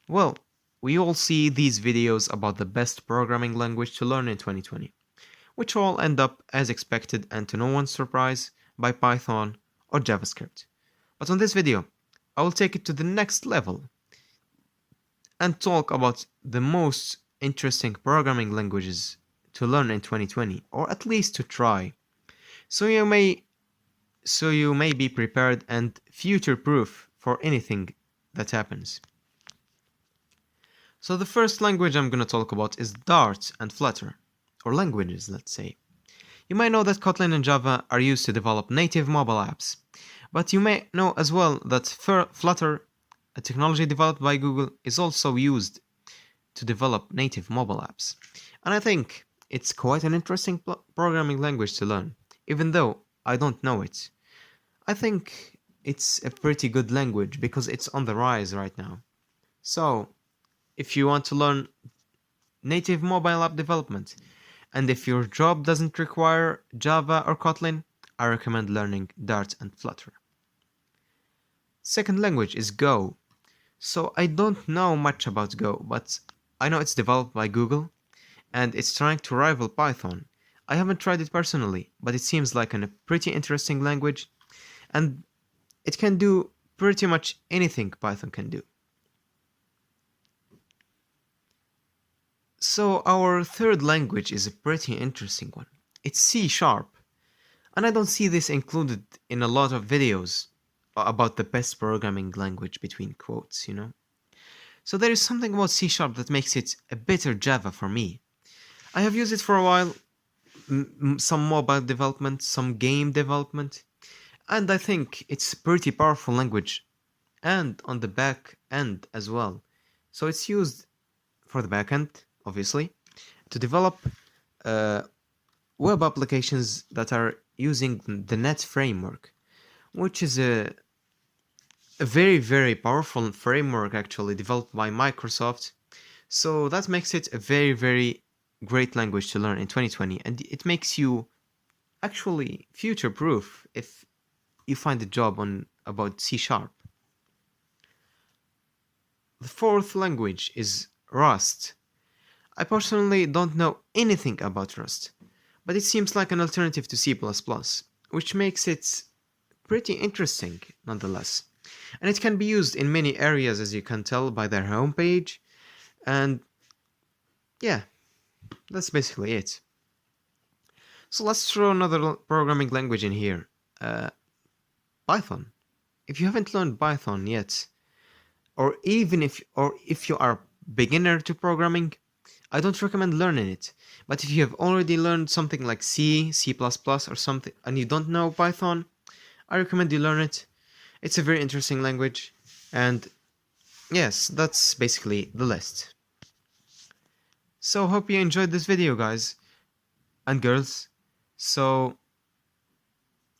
Well, we all see these videos about the best programming language to learn in 2020, which all end up as expected and to no one's surprise by Python or JavaScript. But on this video, I will take it to the next level and talk about the most interesting programming languages to learn in 2020, or at least to try. So you may be prepared and future proof for anything that happens. So the first language I'm going to talk about is Dart and Flutter, or languages, let's say. You may know that Kotlin and Java are used to develop native mobile apps, but you may know as well that Flutter, a technology developed by Google, is also used to develop native mobile apps. And I think it's quite an interesting programming language to learn, even though I don't know it. I think it's a pretty good language because it's on the rise right now. So, if you want to learn native mobile app development, and if your job doesn't require Java or Kotlin, I recommend learning Dart and Flutter. Second language is Go. So I don't know much about Go, but I know it's developed by Google, and it's trying to rival Python. I haven't tried it personally, but it seems like a pretty interesting language, and it can do pretty much anything Python can do. So our third language is a pretty interesting one. It's C#, and I don't see this included in a lot of videos about the best programming language between quotes, you know? So there is something about C# that makes it a better Java for me. I have used it for a while, some mobile development, some game development, and I think it's a pretty powerful language, and on the back end as well. So it's used for the back end, obviously, to develop web applications that are using the Net framework, which is a very, very powerful framework actually developed by Microsoft. So that makes it a very, very great language to learn in 2020, and it makes you actually future proof if you find a job on about C#. The fourth language is Rust. I personally don't know anything about Rust, but it seems like an alternative to C++, which makes it pretty interesting nonetheless. And it can be used in many areas, as you can tell by their homepage. And yeah, that's basically it. So let's throw another programming language in here. Python. If you haven't learned Python yet, or if you are beginner to programming, I don't recommend learning it. But if you have already learned something like C, C++ or something, and you don't know Python, I recommend you learn it. It's a very interesting language. And yes, that's basically the list. So hope you enjoyed this video, guys and girls. So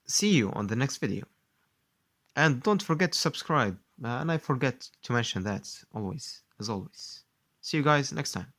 see you on the next video. And don't forget to subscribe. And I forget to mention that always, as always. See you guys next time.